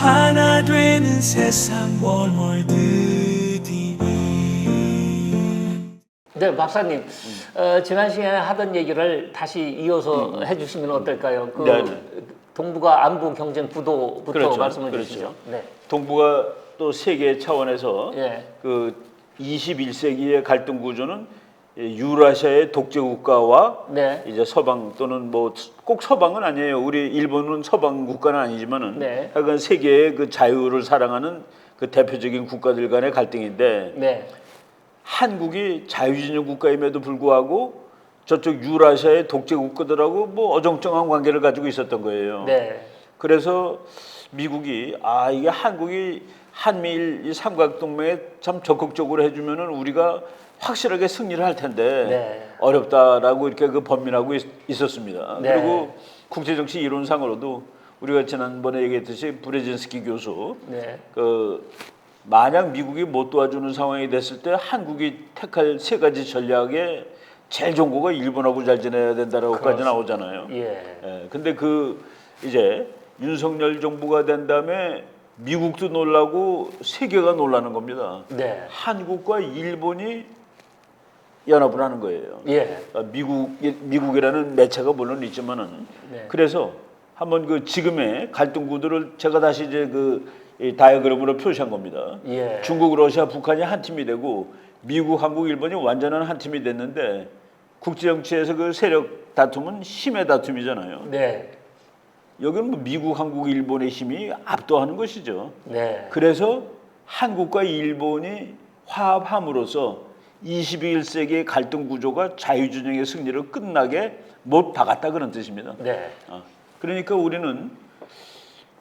하나 되는 세상 월월드디니. 네, 박사님. 지난 시간에 하던 얘기를 다시 이어서 해주시면 어떨까요? 그 네. 동북아 안보 경쟁 구도부터 그렇죠. 말씀을 그렇죠. 주시죠. 네. 동북아 또 세계 차원에서 예. 그 21세기의 갈등 구조는 유라시아의 독재 국가와 네. 이제 서방 또는 뭐 꼭 서방은 아니에요. 우리 일본은 서방 국가는 아니지만은 네. 하여간 세계의 그 자유를 사랑하는 그 대표적인 국가들 간의 갈등인데 네. 한국이 자유진영 국가임에도 불구하고 저쪽 유라시아의 독재 국가들하고 뭐 어정쩡한 관계를 가지고 있었던 거예요. 네. 그래서 미국이 이게 한국이 한미일 이 삼각동맹에 참 적극적으로 해주면은 우리가 확실하게 승리를 할 텐데 네. 어렵다라고 이렇게 그 번민하고 있었습니다. 네. 그리고 국제정치 이론상으로도 우리가 지난번에 얘기했듯이 브레진스키 교수 네. 그 만약 미국이 못 도와주는 상황이 됐을 때 한국이 택할 세 가지 전략에 제일 좋은 거가 일본하고 잘 지내야 된다라고까지 나오잖아요. 예. 근데 그 이제 윤석열 정부가 된 다음에 미국도 놀라고 세계가 놀라는 겁니다. 네. 한국과 일본이 연합을 하는 거예요. 예. 미국이라는 매체가 물론 있지만은 네. 그래서 한번 그 지금의 갈등 구도를 제가 다시 이제 이 다이어그램으로 표시한 겁니다. 예. 중국, 러시아, 북한이 한 팀이 되고 미국, 한국, 일본이 완전한 한 팀이 됐는데 국제 정치에서 그 세력 다툼은 힘의 다툼이잖아요. 네. 여기는 뭐 미국, 한국, 일본의 힘이 압도하는 것이죠. 네. 그래서 한국과 일본이 화합함으로써 21세기의 갈등 구조가 자유진영의 승리를 끝나게 못 박았다 그런 뜻입니다. 네. 그러니까 우리는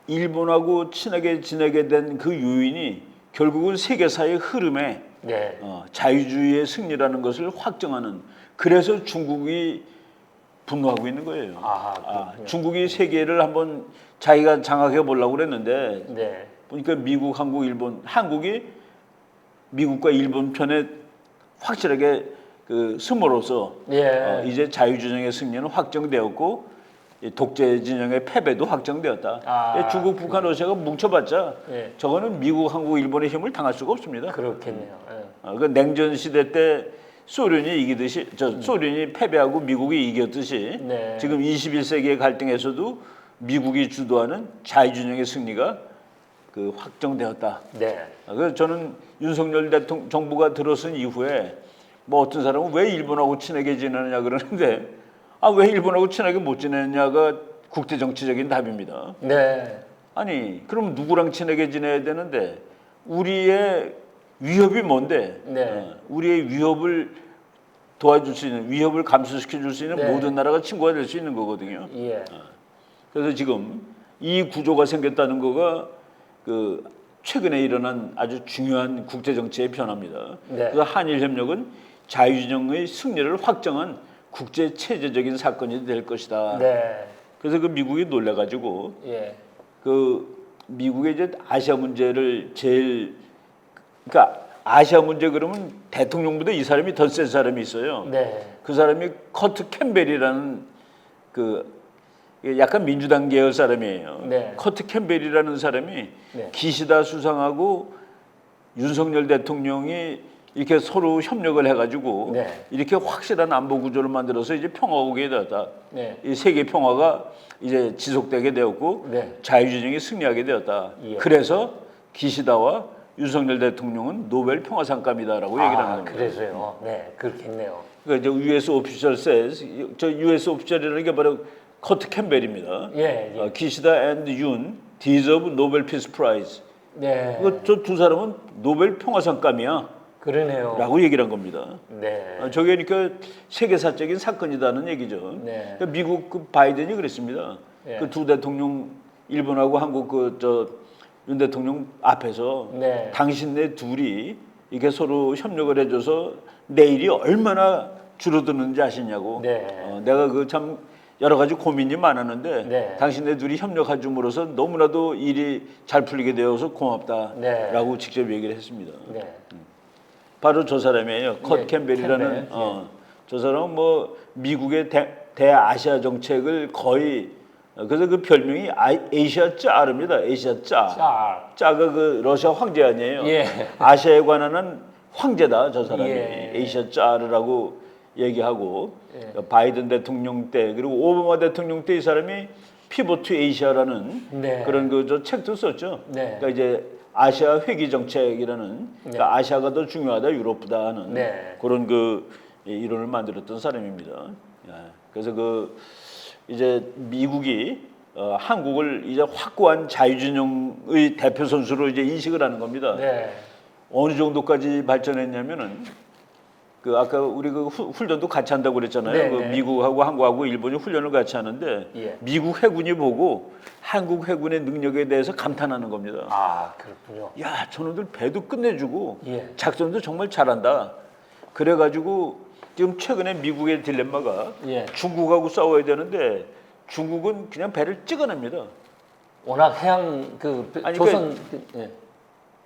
일본하고 친하게 지내게 된 그 요인이 결국은 세계사의 흐름에 네. 자유주의의 승리라는 것을 확정하는, 그래서 중국이 분노하고 있는 거예요. 중국이 세계를 한번 자기가 장악해 보려고 그랬는데 네. 보니까 미국, 한국, 일본, 한국이 미국과 일본 편에 확실하게 그 숨으로써 예. 이제 자유진영의 승리는 확정되었고 독재 진영의 패배도 확정되었다. 중국, 북한, 러시아가 뭉쳐봤자 예. 저거는 미국, 한국, 일본의 힘을 당할 수가 없습니다. 그렇겠네요. 예. 그 냉전 시대 때 소련이 이기듯이 소련이 패배하고 미국이 이겼듯이 네. 지금 21세기의 갈등에서도 미국이 주도하는 자유진영의 승리가 그 확정되었다. 네. 그래서 저는 윤석열 대통령 정부가 들어선 이후에 뭐 어떤 사람은 왜 일본하고 친하게 지내느냐 그러는데 왜 일본하고 친하게 못 지내느냐가 국제 정치적인 답입니다. 네. 아니 그럼 누구랑 친하게 지내야 되는데 우리의 위협이 뭔데? 네. 우리의 위협을 도와줄 수 있는, 위협을 감소시켜 줄 수 있는 네. 모든 나라가 친구가 될 수 있는 거거든요. 예. 그래서 지금 이 구조가 생겼다는 거가 그 최근에 일어난 아주 중요한 국제 정치의 변화입니다. 네. 그래서 한일 협력은 자유진영의 승리를 확정한 국제 체제적인 사건이 될 것이다. 네. 그래서 그 미국이 놀래가지고 예. 그 미국의 이제 아시아 문제를 그러니까 아시아 문제 그러면 대통령보다 이 사람이 더 센 사람이 있어요. 네. 그 사람이 커트 캠벨이라는 그 약간 민주당 계열 사람이에요. 네. 커트 캠벨이라는 사람이 네. 기시다 수상하고 윤석열 대통령이 이렇게 서로 협력을 해가지고 네. 이렇게 확실한 안보 구조를 만들어서 이제 평화 오게 되었다. 네. 이 세계 평화가 이제 지속되게 되었고 네. 자유진영이 승리하게 되었다. 예. 그래서 기시다와 윤석열 대통령은 노벨 평화상감이다라고 얘기를 하는 겁니다. 그래서요. 네. 그렇겠네요. 그러니까 이제 US official says, 저 US official이라는 게 바로 커트 캠벨입니다. 예. 예. 기시다 and 윤 deserve Nobel Peace Prize. 네. 저 두 사람은 노벨 평화상감이야. 그러네요. 라고 얘기를 한 겁니다. 네. 저게 그러니까 세계사적인 사건이다는 얘기죠. 네. 그러니까 미국 그 바이든이 그랬습니다. 예. 그 두 대통령 일본하고 한국 윤 대통령 앞에서 네. 당신네 둘이 이게 서로 협력을 해줘서 내일이 얼마나 줄어드는지 아시냐고. 네. 내가 그 참 여러 가지 고민이 많았는데 네. 당신네 둘이 협력해 줌으로써 너무나도 일이 잘 풀리게 되어서 고맙다라고 네. 직접 얘기를 했습니다. 네. 바로 저 사람이에요. 컷 예, 캠벨이라는 캠벨, 저 사람은 뭐 미국의 대아시아 정책을 거의 그래서 그 별명이 에이시아 짜르입니다. 에이시아 짜. 자, 짜가 그 러시아 황제 아니에요. 예. 아시아에 관한 황제다 저 사람이. 예. 에이시아 짜르라고 얘기하고 예. 바이든 대통령 때 그리고 오바마 대통령 때 이 사람이 피벗 투 에이시아라는 네. 그런 그 저 책도 썼죠. 네. 그러니까 이제 아시아 회귀 정책이라는 그러니까 아시아가 더 중요하다 유럽보다 하는 네. 그런 그 이론을 만들었던 사람입니다. 예. 그래서 그 이제 미국이 한국을 이제 확고한 자유진영의 대표 선수로 이제 인식을 하는 겁니다. 네. 어느 정도까지 발전했냐면은 그 아까 우리 그 훈련도 같이 한다고 그랬잖아요. 네, 그 네. 미국하고 한국하고 일본이 훈련을 같이 하는데 예. 미국 해군이 보고 한국 해군의 능력에 대해서 감탄하는 겁니다. 아, 그렇군요. 야, 저놈들 배도 끝내주고 예. 작전도 정말 잘한다. 그래가지고 지금 최근에 미국의 딜레마가 예. 중국하고 싸워야 되는데 중국은 그냥 배를 찍어냅니다. 워낙 해양 아니, 조선 예.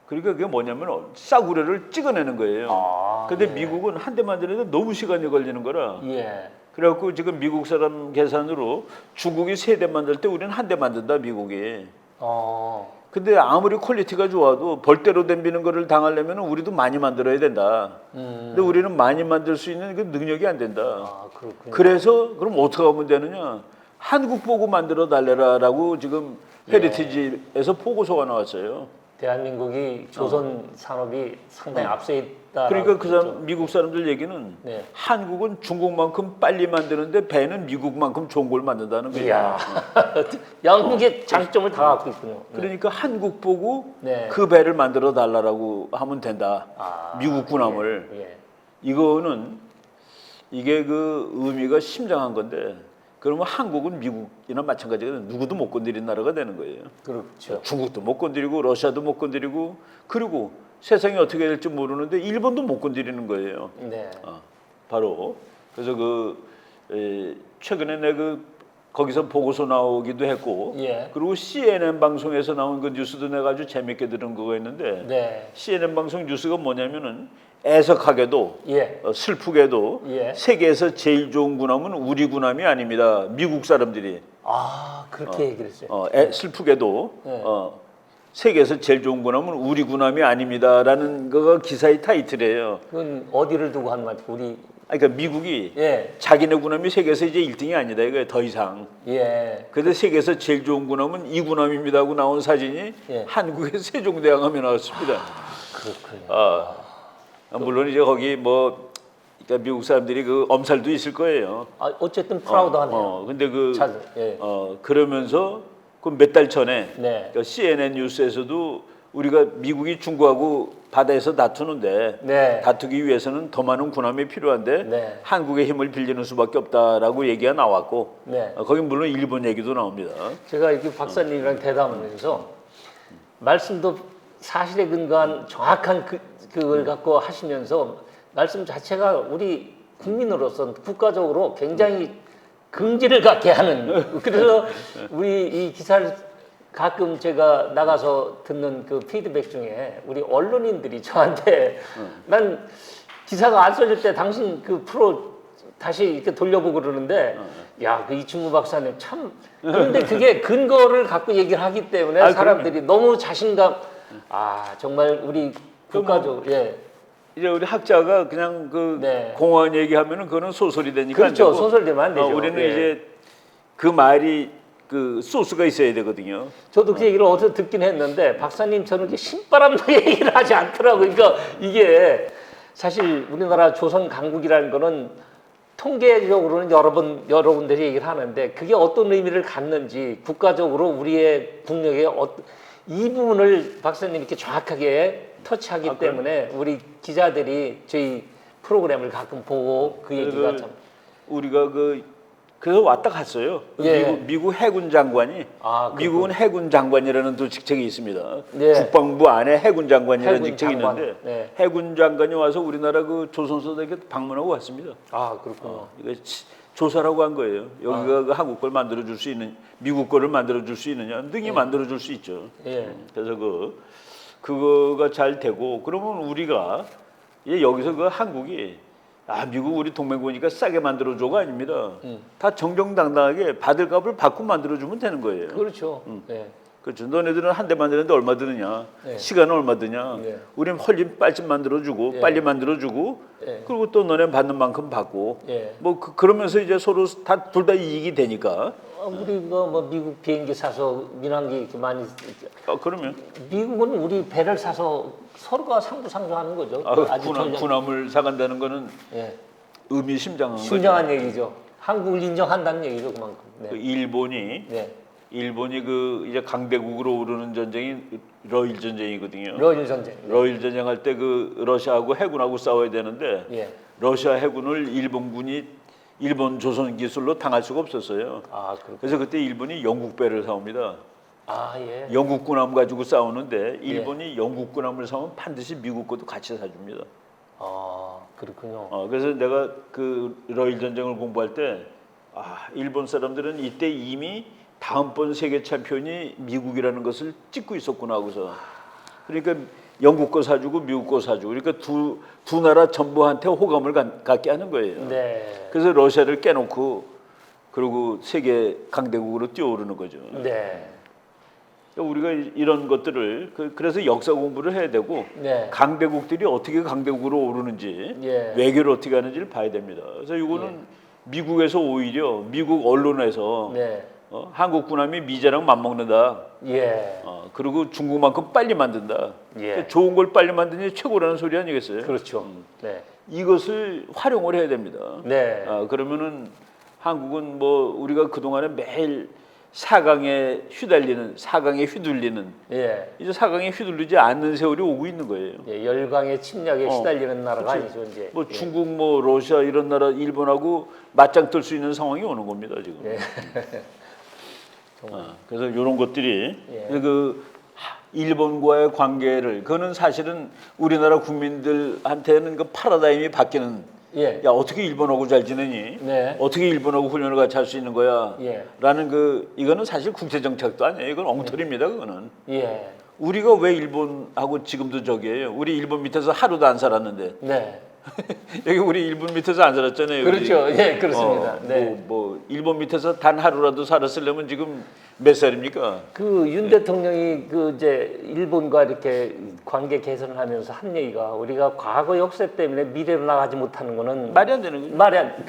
그러니까 그게 뭐냐면 싸구려를 찍어내는 거예요. 아, 근데 예. 미국은 한 대 만드는데 너무 시간이 걸리는 거라. 예. 그래갖고 지금 미국 사람 계산으로 중국이 3대 만들 때 우리는 한 대 만든다 미국이. 근데 아무리 퀄리티가 좋아도 벌대로 덤비는 거를 당하려면 우리도 많이 만들어야 된다. 근데 우리는 많이 만들 수 있는 그 능력이 안 된다. 아, 그렇군요. 그래서 그럼 어떻게 하면 되느냐? 한국 보고 만들어 달래라라고 지금 헤리티지에서 보고서가 나왔어요. 대한민국이 조선 산업이 상당히 앞서 있다. 그러니까 그 사람 미국 사람들 얘기는 네. 한국은 중국만큼 빨리 만드는데 배는 미국만큼 좋은 걸 만든다는 거예요. 이야. 양국의 장점을 다 갖고 있군요. 네. 그러니까 한국 보고 네. 그 배를 만들어 달라라고 하면 된다. 아, 미국 군함을. 예. 이거는 이게 그 의미가 심장한 건데 그러면 한국은 미국이나 마찬가지가 누구도 못 건드린 나라가 되는 거예요. 그렇죠. 중국도 못 건드리고 러시아도 못 건드리고 그리고 세상이 어떻게 될지 모르는데 일본도 못 건드리는 거예요. 네. 바로 그래서 최근에 내 거기서 보고서 나오기도 했고 예. 그리고 CNN 방송에서 나온 그 뉴스도 내가 아주 재밌게 들은 거가 있는데 네. CNN 방송 뉴스가 뭐냐면은 애석하게도 예. 슬프게도 예. 세계에서 제일 좋은 군함은 우리 군함이 아닙니다. 미국 사람들이 아, 그렇게 얘기를 했어요. 슬프게도 네. 세계에서 제일 좋은 군함은 우리 군함이 아닙니다라는 거가 기사의 타이틀이에요. 그건 어디를 두고 한 말? 우리 그러니까 미국이 예. 자기네 군함이 세계에서 이제 1등이 아니다 이거예요. 더 이상. 예. 근데 세계에서 제일 좋은 군함은 이 군함입니다 하고 나온 사진이 예. 한국의 세종대왕함에 나왔습니다. 그렇군요. 물론 이제 거기 뭐 그러니까 미국 사람들이 그 엄살도 있을 거예요. 아, 어쨌든 프라우드하네요. 근데 예. 그러면서 그 몇 달 전에 네. 그러니까 CNN 뉴스에서도 우리가 미국이 중국하고 바다에서 다투는데 네. 다투기 위해서는 더 많은 군함이 필요한데 네. 한국의 힘을 빌리는 수밖에 없다라고 얘기가 나왔고 네. 거기 물론 일본 얘기도 나옵니다. 제가 이렇게 박사님이랑 대담하면서 말씀도 사실에 근거한 정확한 그걸 갖고 하시면서 말씀 자체가 우리 국민으로서 국가적으로 굉장히 긍지를 갖게 하는 그래서 우리 이 기사를 가끔 제가 나가서 듣는 그 피드백 중에 우리 언론인들이 저한테 난 기사가 안 써질 때 당신 그 프로 다시 이렇게 돌려보고 그러는데 야, 그 이충무 박사님 참 그런데 그게 근거를 갖고 얘기를 하기 때문에 사람들이 너무 자신감 정말 우리 국가적으로 예. 이제 우리 학자가 그냥 네. 공허한 얘기하면은 그거는 소설이 되니까 그렇죠. 안 되고 소설 되면 안 되죠. 우리는 예. 이제 그 말이 그 소스가 있어야 되거든요. 저도 그 얘기를 어디서 듣긴 했는데 박사님 저는 이렇게 신바람도 얘기를 하지 않더라고요. 그러니까 이게 사실 우리나라 조선 강국이라는 거는 통계적으로는 여러 분들이 얘기를 하는데 그게 어떤 의미를 갖는지 국가적으로 우리의 국력의 이 부분을 박사님이 이렇게 정확하게 터치하기 때문에 우리 기자들이 저희 프로그램을 가끔 보고 그 얘기가 참 우리가 그래서 왔다 갔어요. 예. 미국 해군 장관이 미국은 해군 장관이라는 또 직책이 있습니다. 네. 국방부 안에 해군 장관이라는 해군 직책이 장관. 있는데 네. 해군 장관이 와서 우리나라 그 조선소대에 방문하고 왔습니다. 그렇군요. 이거 조사라고 한 거예요. 여기가 그 한국 걸 만들어 줄 수 있는 미국 거를 만들어 줄 수 있느냐 능히 만들어 줄 수 있죠. 예. 그래서 그거가 잘 되고 그러면 우리가 여기서 그 한국이 미국 우리 동맹국이니까 싸게 만들어줘가 아닙니다. 다 정정당당하게 받을 값을 받고 만들어주면 되는 거예요. 그렇죠. 네. 그렇죠. 너네들은 한 대 만드는데 얼마 드느냐? 네. 시간은 얼마 드냐? 네. 우리는 헐림 빨집 만들어주고 네. 빨리 만들어주고 네. 그리고 또 너네 받는 만큼 받고 네. 뭐 그러면서 이제 서로 둘 다 이익이 되니까. 우리가 뭐 미국 비행기 사서 민항기 이렇게 많이 그러면 미국은 우리 배를 사서 서로가 상부상조하는 거죠. 군함을 사간다는 거는 예. 의미심장한 거죠. 심장한 얘기죠. 한국을 인정한다는 얘기죠, 그만큼. 네. 그 일본이 네. 그 이제 강대국으로 오르는 전쟁이 러일 전쟁이거든요. 러일 전쟁. 네. 러일 전쟁할 때 그 러시아하고 해군하고 싸워야 되는데 예. 러시아 해군을 일본 조선 기술로 당할 수가 없었어요. 그렇군요. 그래서 그때 일본이 영국 배를 사옵니다. 예. 영국 군함 가지고 싸우는데 일본이 영국 군함을 사면 반드시 미국 것도 같이 사줍니다. 그렇군요. 그래서 내가 그 러일 전쟁을 공부할 때 일본 사람들은 이때 이미 다음번 세계 챔피언이 미국이라는 것을 찍고 있었구나 하고서 그러니까 영국 거 사주고 미국 거 사주고 그러니까 두 나라 전부한테 호감을 갖게 하는 거예요. 네. 그래서 러시아를 깨놓고 그리고 세계 강대국으로 뛰어오르는 거죠. 네. 우리가 이런 것들을 그래서 역사 공부를 해야 되고 네. 강대국들이 어떻게 강대국으로 오르는지 예. 외교를 어떻게 하는지를 봐야 됩니다. 그래서 이거는 미국에서 오히려 미국 언론에서 네. 한국 군함이 미제랑 맞먹는다. 예. 그리고 중국만큼 빨리 만든다. 예. 그러니까 좋은 걸 빨리 만드니 최고라는 소리 아니겠어요? 그렇죠. 네. 이것을 활용을 해야 됩니다. 네. 그러면은 한국은 뭐 우리가 그동안에 매일 사강에 휘둘리는 예. 이제 사강에 휘둘리지 않는 세월이 오고 있는 거예요. 예. 열강의 침략에 시달리는 나라가 그렇죠. 아니죠, 이제. 뭐 중국, 뭐 러시아 이런 나라, 일본하고 맞짱 뜰 수 있는 상황이 오는 겁니다 지금. 예. 그래서 이런 것들이 예. 그 일본과의 관계를 그거는 사실은 우리나라 국민들한테는 그 파라다임이 바뀌는. 예. 야 어떻게 일본하고 잘 지내니? 네. 어떻게 일본하고 훈련을 같이 할 수 있는 거야? 예. 라는 이거는 사실 국제 정책도 아니에요. 이건 엉터리입니다. 그거는. 예. 우리가 왜 일본하고 지금도 저기예요? 우리 일본 밑에서 하루도 안 살았는데. 네. 여기 우리 일본 밑에서 안 살았잖아요. 그렇죠. 우리. 예, 그렇습니다. 네. 뭐 일본 밑에서 단 하루라도 살았으려면 지금 몇 살입니까? 그 윤 대통령이 그 이제 일본과 이렇게 관계 개선을 하면서 한 얘기가 우리가 과거 역사 때문에 미래로 나가지 못하는 거는 말이 안 되는 거죠. 말이 안.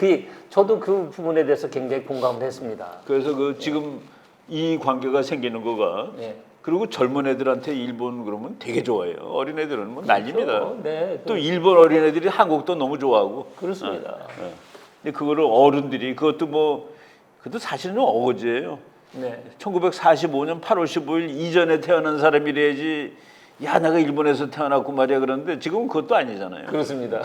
저도 그 부분에 대해서 굉장히 공감을 했습니다. 그래서 지금 이 관계가 생기는 거가 예. 그리고 젊은 애들한테 일본 그러면 되게 좋아해요. 어린 애들은 뭐 난립니다. 네. 또 일본 어린 애들이 한국도 너무 좋아하고. 그렇습니다. 근데 그거를 어른들이 그것도 사실은 어거지예요. 네. 1945년 8월 15일 이전에 태어난 사람이래야지 야 내가 일본에서 태어났고 말이야 그러는데 지금은 그것도 아니잖아요. 그렇습니다.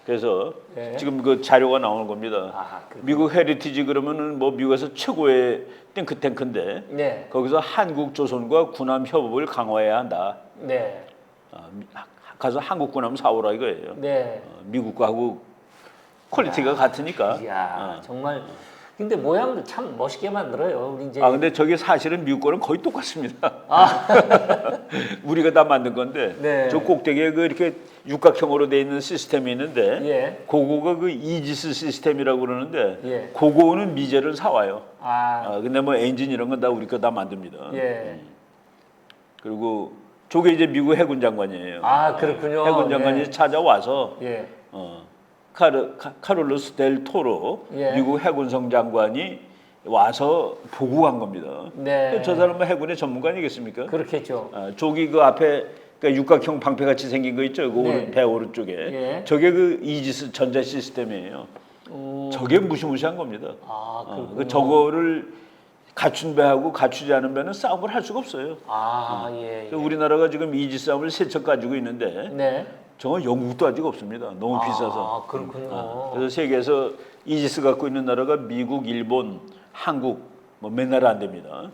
그래서 네. 지금 그 자료가 나오는 겁니다. 미국 헤리티지 그러면은 뭐 미국에서 최고의 탱크인데 네. 거기서 한국 조선과 군함 협업을 강화해야 한다. 네. 가서 한국 군함 사오라 이거예요. 네. 미국과 하고 퀄리티가 같으니까. 이야, 정말. 근데 모양도 참 멋있게 만들어요. 우리 이제. 근데 저게 사실은 미국 거는 거의 똑같습니다. 우리가 다 만든 건데 네. 저 꼭대기에 이렇게 육각형으로 돼 있는 시스템이 있는데 예. 그거가 그 이지스 시스템이라고 그러는데 예. 그거는 미제를 사와요. 근데 뭐 엔진 이런 건 다 우리 거 다 만듭니다. 예. 그리고 저게 이제 미국 해군 장관이에요. 그렇군요. 해군 장관이 예. 찾아와서 예. 카를로스 델 토로 예. 미국 해군성 장관이 와서 보고한 겁니다. 네. 저 사람은 해군의 전문가 아니겠습니까? 그렇겠죠. 저기 그 앞에 그러니까 육각형 방패같이 생긴 거 있죠. 그 네. 배 오른쪽에. 예. 저게 그 이지스 전자 시스템이에요. 저게 무시무시한 겁니다. 그렇군요. 저거를 갖춘 배하고 갖추지 않은 배는 싸움을 할 수가 없어요. 예. 우리나라가 지금 이지스 싸움을 3척 가지고 있는데 네. 저건 영국도 아직 없습니다. 너무 비싸서. 그렇군요. 그래서 세계에서 이지스 갖고 있는 나라가 미국, 일본, 한국 뭐 몇 나라 안 됩니다.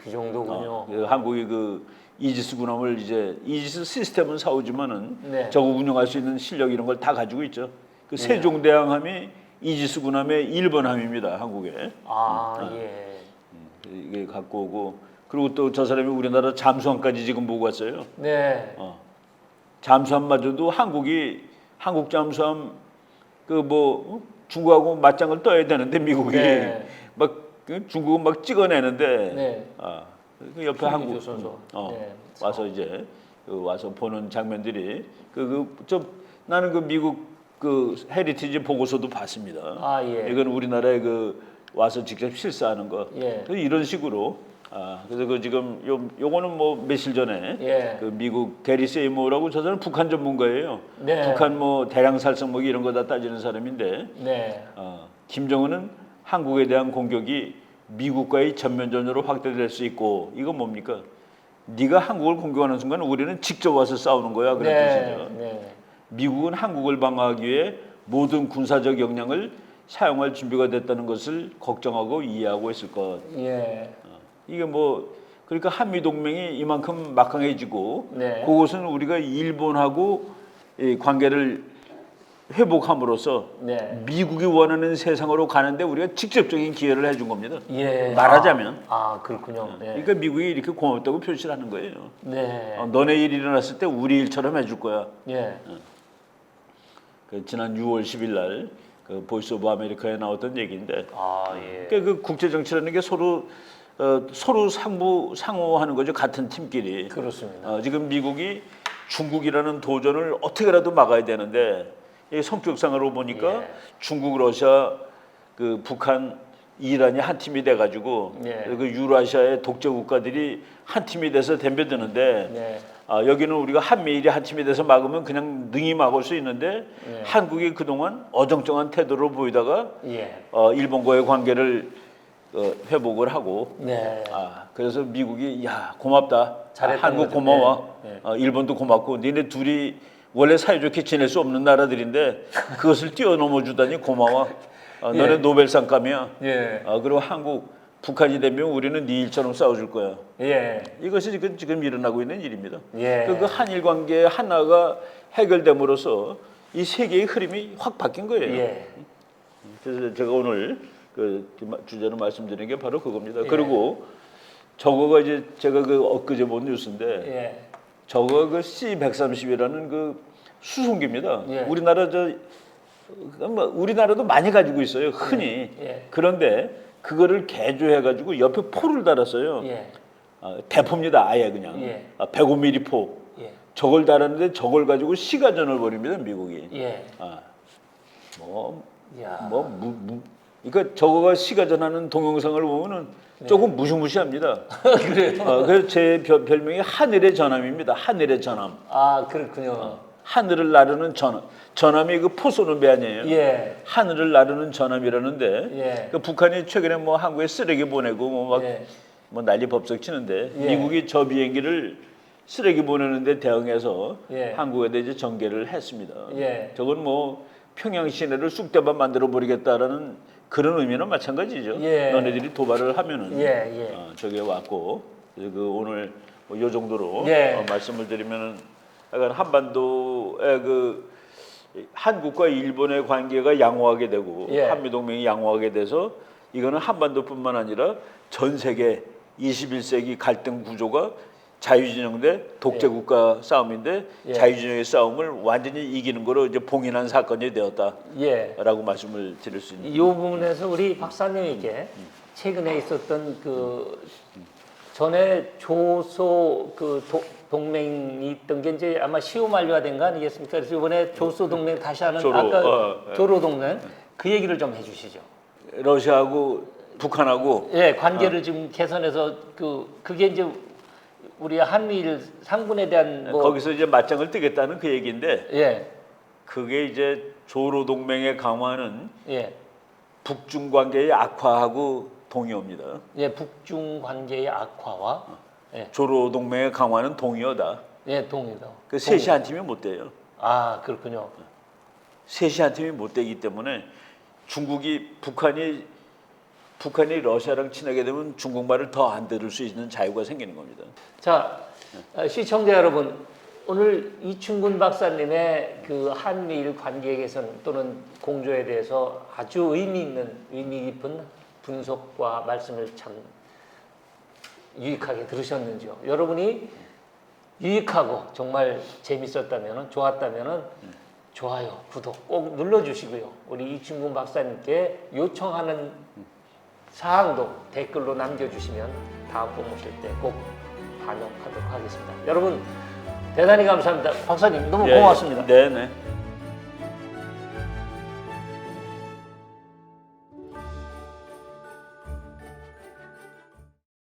그 정도군요. 그래서 한국이 그 이지스 군함을 이제 이지스 시스템은 사오지만은 네. 저거 운영할 수 있는 실력 이런 걸 다 가지고 있죠. 그 세종대왕함이 이지스 군함의 1번 함입니다. 한국에. 예. 이게 갖고 오고 그리고 또 저 사람이 우리나라 잠수함까지 지금 보고 왔어요. 네. 잠수함마저도 한국이 한국 잠수함 중국하고 맞짱을 떠야 되는데 미국이 네. 중국은 막 찍어내는데 네. 그 옆에 한국 조선소. 네. 와서 이제 와서 보는 장면들이 나는 그 미국 그 헤리티지 보고서도 봤습니다. 아, 예. 이건 우리나라에 와서 직접 실사하는 거. 예. 이런 식으로. 그래서 지금 요거는 뭐 며칠 전에 예. 그 미국 게리 세이모어라고 저 사람 북한 전문가예요. 네. 북한 대량 살상 이런 거 다 따지는 사람인데 네. 김정은은 한국에 대한 공격이 미국과의 전면전으로 확대될 수 있고 이건 뭡니까? 네가 한국을 공격하는 순간 우리는 직접 와서 싸우는 거야 그런 뜻이죠. 네. 미국은 한국을 방어하기 위해 모든 군사적 역량을 사용할 준비가 됐다는 것을 걱정하고 이해하고 있을 것. 예. 이게 그러니까 한미 동맹이 이만큼 막강해지고 네. 그것은 우리가 일본하고 이 관계를 회복함으로써 네. 미국이 원하는 세상으로 가는데 우리가 직접적인 기회를 해준 겁니다. 예. 말하자면. 그렇군요. 네. 그러니까 미국이 이렇게 고맙다고 표시를 하는 거예요. 네. 너네 일이 일어났을 때 우리 일처럼 해줄 거야. 예. 지난 6월 10일 날 보이스 오브 아메리카에 나왔던 얘기인데 예. 그러니까 그 국제 정치라는 게 서로 상호하는 거죠. 같은 팀끼리. 그렇습니다. 지금 미국이 중국이라는 도전을 어떻게라도 막아야 되는데 이 성격상으로 보니까 예. 중국, 러시아, 북한, 이란이 한 팀이 돼가지고 예. 그 유라시아의 독재 국가들이 한 팀이 돼서 덤벼드는데 네. 여기는 우리가 한미일이 한 팀이 돼서 막으면 그냥 능히 막을 수 있는데 예. 한국이 그동안 어정쩡한 태도를 보이다가 예. 일본과의 관계를 회복을 하고 네. 그래서 미국이 야 고맙다 잘했다는 한국 거죠. 고마워 네. 일본도 고맙고 니네 둘이 원래 사이좋게 지낼 수 없는 나라들인데 그것을 뛰어넘어 주다니 고마워 너네 예. 노벨상감이야 예. 그리고 한국 북한이 되면 우리는 네 일처럼 싸워줄 거야 예. 이것이 지금 일어나고 있는 일입니다. 예. 그 한일 관계 하나가 해결됨으로써 이 세계의 흐름이 확 바뀐 거예요. 예. 그래서 제가 오늘 주제로 말씀드리는 게 바로 그겁니다. 예. 그리고 저거가 이제 제가 엊그제 본 뉴스인데 예. 저거 C-130이라는 수송기입니다. 예. 우리나라도 많이 가지고 있어요. 흔히. 예. 그런데 그거를 개조해가지고 옆에 포를 달았어요. 예. 대포입니다. 아예 그냥. 예. 105mm 포. 예. 저걸 달았는데 저걸 가지고 시가전을 벌입니다. 미국이. 예. 야. 그러니까 저거가 시가전하는 동영상을 보면은 조금 무시무시합니다. 그래요? 그래서 제 별명이 하늘의 전함입니다. 하늘의 전함. 그렇군요. 하늘을 나르는 전함. 전함이 포 쏘는 배 아니에요. 예. 하늘을 나르는 전함이라는데 예. 북한이 최근에 한국에 쓰레기 보내고 예. 난리 법석 치는데 예. 미국이 저 비행기를 쓰레기 보내는데 대응해서 예. 한국에 대해 전개를 했습니다. 예. 저건 평양 시내를 쑥대밭 만들어 버리겠다라는 그런 의미는 마찬가지죠. 예. 너네들이 도발을 하면은 예. 저게 왔고 그래서 오늘 요 정도로 예. 말씀을 드리면은 약간 한반도의 한국과 일본의 관계가 양호하게 되고 예. 한미 동맹이 양호하게 돼서 이거는 한반도뿐만 아니라 전 세계 21세기 갈등 구조가 자유진영 대 독재국가 싸움인데 예. 자유진영의 싸움을 완전히 이기는 거로 이제 봉인한 사건이 되었다라고 예. 말씀을 드릴 수 있는. 이 부분에서 우리 박사님에게 최근에 있었던 전에 조소 동맹이 있던 게 이제 아마 시효 만료가 된 거 아니겠습니까? 그래서 이번에 조소 동맹 다시 하는 조로 동맹 그 얘기를 좀 해주시죠. 러시아하고 북한하고 관계를 지금 개선해서 그게 이제 우리 한미일 상분에 대한 거기서 이제 맞짱을 뜨겠다는 그 얘기인데 예. 그게 이제 조로 동맹의 강화는 예. 북중 관계의 악화하고 동의어입니다. 예, 북중 관계의 악화와 조로 동맹의 강화는 동의어다. 예, 동의다. 셋이 한 팀이 못 돼요. 그렇군요. 셋이 한 팀이 못 되기 때문에 북한이 러시아랑 친하게 되면 중국말을 더 안 들을 수 있는 자유가 생기는 겁니다. 자, 시청자 여러분, 오늘 이충근 박사님의 한미일 관계 개선 또는 공조에 대해서 아주 의미 깊은 분석과 말씀을 참 유익하게 들으셨는지요? 여러분이 유익하고 정말 재밌었다면, 좋았다면 좋아요, 구독 꼭 눌러주시고요. 우리 이충근 박사님께 요청하는 사항도 댓글로 남겨주시면 다음번 모실 때 꼭 반영하도록 하겠습니다. 여러분 대단히 감사합니다. 박사님 너무 예, 고맙습니다. 네, 네.